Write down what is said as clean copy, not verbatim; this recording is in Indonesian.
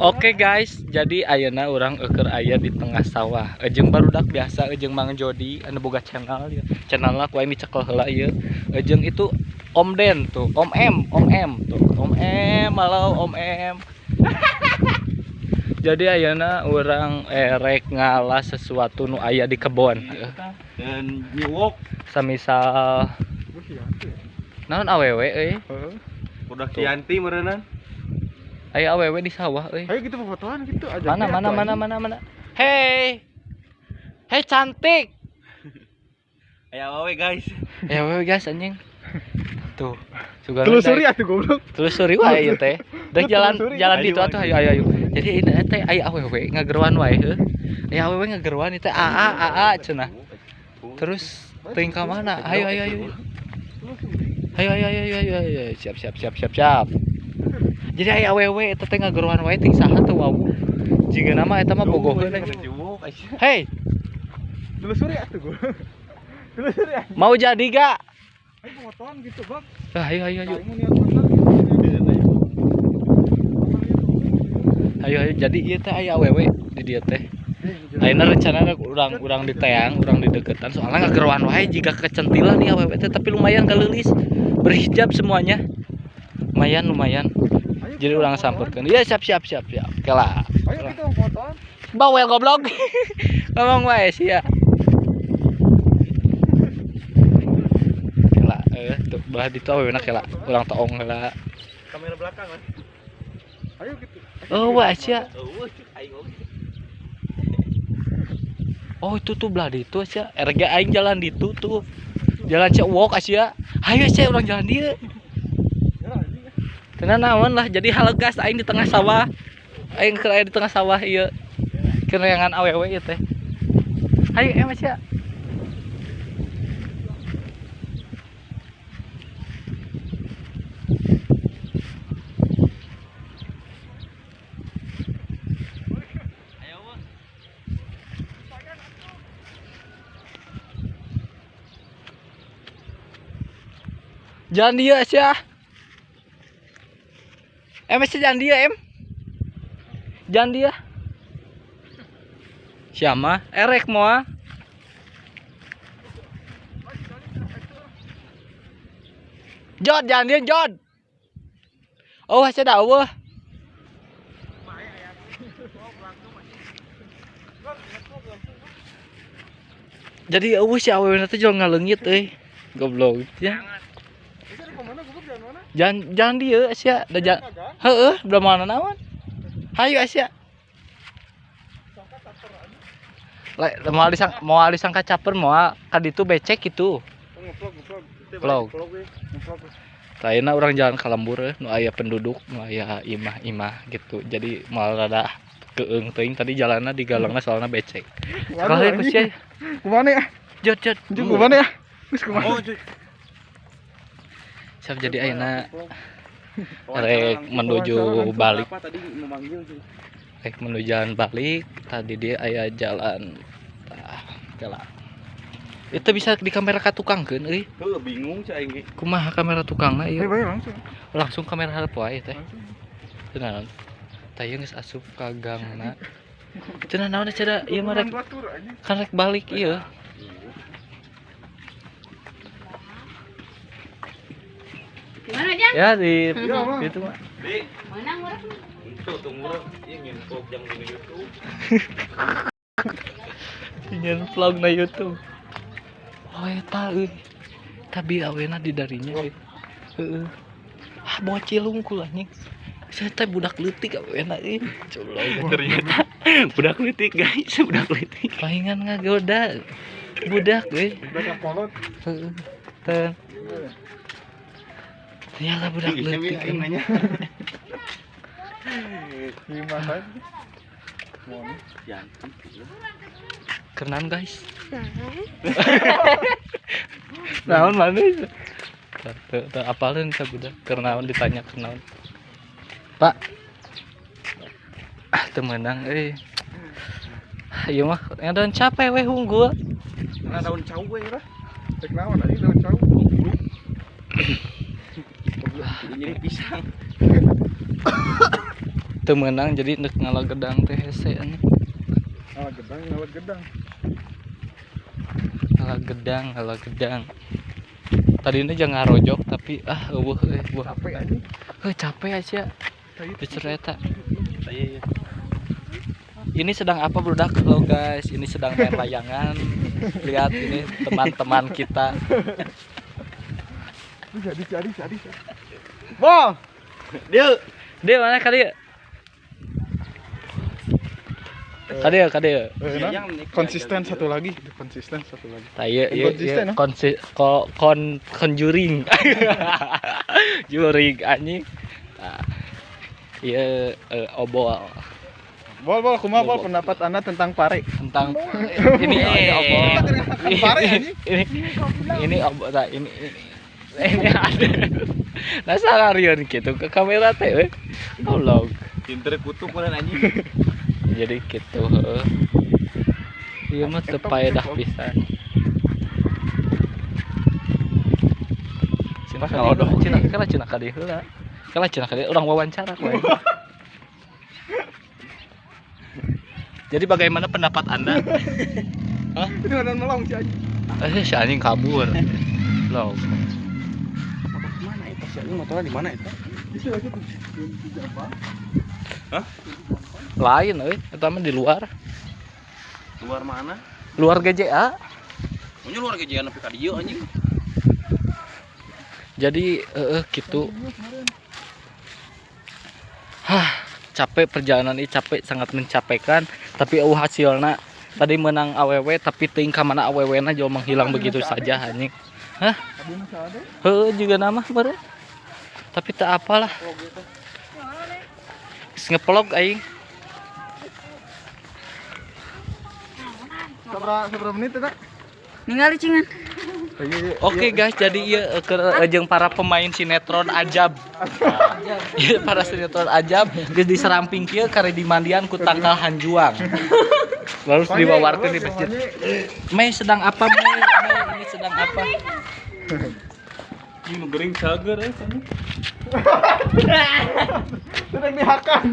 Oke guys, jadi ayeuna urang euker aya di tengah sawah. Jeung barudak biasa, jeung Mang Jody anu boga channel ya. Channelna ku aing dicekel heula ieu. Jeung itu Om Den tuh, Om M tuh. Om M, halo Om M. Jadi ayeuna urang rek ngalah sesuatu nu aya di kebon. Dan nyuwok Samisal naon awewe euy? udah Kianti meureunna. Aya awewe di sawah euy. Ayo kita fotoan gitu aja. Mana. Hey cantik. Aya awewe guys. Awewe guys anjing. Tuh. Telusuri atuh goblok. Telusuri wae ieu teh. Da jalan Ayo, ditu atuh ayo. Jadi ini teh aya awewe ngageruan wae heuh. Aya awewe ngageruan teh aa cenah. Terus teuing ka mana? Ayo. Ayo. Siap. Jadi aya awewe eta teh ngageruan wae teuing saha teu wau. Jiga nama eta mah bogoheun. Hei, Telusuri atuh goblok. Telusuri. mau jadi gak? Ayo fotoan gitu, Bang. Ayo. Ayo jadi ieu teh aya awewe di dieu teh. Ayeuna rencanana urang di teang, urang di deketan soalnya ngageruan wae jika kecentilan nih awewe teh tapi lumayan galeulis. Berhijab semuanya. Lumayan. Jadi urang sampeurkeun. Iya siap. Oke lah. Ayo kita fotoan. Bawel goblok. Ngomong wae sia. Kela tuh belah ditu aweuna kela urang taong heula. Kamera belakang kan. Ayo gitu. Oh wah sia. Ayo. Oh itu tuh belah ditu sia. RG aing jalan ditu tuh. Jalan cewok sia. Hayu sia urang jalan dieu. Tenan naon lah jadi halegas aing di tengah sawah. Aing keur aya di tengah sawah ieu. Keneangan awewe ieu teh. Hayu sia. Jangan dia sia. Jangan dia Jangan dia. Siapa? Erek moa. Jod jangan dia Jod. Oh asa daweuh. Jadi eueuh si awewe teh jual ngaleungit euy. Goblok ya. Jangan dia Asia, da jangan. Heeh, udah mana naon? Hayu Asia. Mau alisang ka caper moal ka ditu becek gitu. Vlog. Tayana urang jalan ka lembur nu aya penduduk, nu aya imah-imah gitu. Jadi moal rada keung teuing tadi jalanna di galangna soalna becek. Sekali ku sia. Kumana ya? Jod. Kumana ya? Wis kumana? Siap jadi ayeuna rek menuju balik. Rek menuju jalan balik. Tadi dia aya jalan. Tah, itu bisa di kamera ka tukangkeun euy. Heuh bingung cai aing. Kumaha kamera tukangna ieu? Bae langsung. Langsung kamera hareup wae teh. Tenan. Tah ieu geus asup ka gangna. Cenah naon cenah ieu mah rek kan rek balik ieu. Gimana Jang? Ya di itu mah. Di Mana murah? itu tunggu ingin vlog yang di YouTube. Ingin vlog na YouTube. Oh eta euy. Tapi awena di darinya euy. Heeh. Bocil hungkul anjing. Saya teh budak leutik awena euy. Ternyata budak leutik guys, budak leutik. Palingan ngagoda. Budak euy. Budak kolot. Heeh. Teh. Ternyata budak leutik nanya. Gimana? Kenan guys. Naon mana? Teu apaleun ka budak. Keur naon ditanya keur naon. Pak. Teu meunang euy. Ieu mah ngadan capek we hunggul. Nah, daun cau we lah. Tek naon nih daun cau. Jadi pisang. teu meunang jadi neuk ngalah gedang teh hese anjing. Ngalah gedang. Ngalah gedang. Tadinya jangan ngarojok tapi eueuh Capek aja. capek aja. Dicerita. Iya. Ini sedang apa budak lo guys? Ini sedang main layangan. Lihat ini teman-teman kita. Jadi. Bol. Dia mana kali? Kade. Konsisten satu lagi. Taya Konsisten, conjuring. Juring anjing. Iya obol. Bol, kumaha bol pendapat Anda tentang pare? Tentang ini obol. Pare anjing. Ini obol ini ada. Nah salarian gitu ke kamera teh tolong. Pinter kutu pun anjing. Jadi gitu heeh. Ieu mah teu paedah pisan. Cina ka dieu heula. Cina ka dieu urang wawancara we. Jadi bagaimana pendapat Anda? Hah? Ini ada melong si anjing. Si anjing kabur. Loh. Mana itu? Si anjing motornya di mana itu? Itu lagi tuh. Di Jawa. Hah? Lain eta mah di luar. Luar mana? Luar GJA. Punya luar gajian nepi ka dieu anjing. Jadi gitu. Capek perjalanan ini sangat mencapaikan tapi hasilnya tadi menang AWW tapi teuing ka mana AWW-na jauh menghilang begitu saja anjing. Hah? Juga nama baru. Tapi tak apalah. Geus ngevlog aing. Seberapa menit eta? Ningali cingan. Oke guys, jadi ieu jeung para pemain sinetron ajab. Ieu para sinetron ajab geus diseramping kieu kare dimandian ku tangkal hanjuang. Lalu dibawarkeun di masjid. Mei sedang apa Mei? Ini sedang apa? Ini gering cager ya. Sedang dihakan.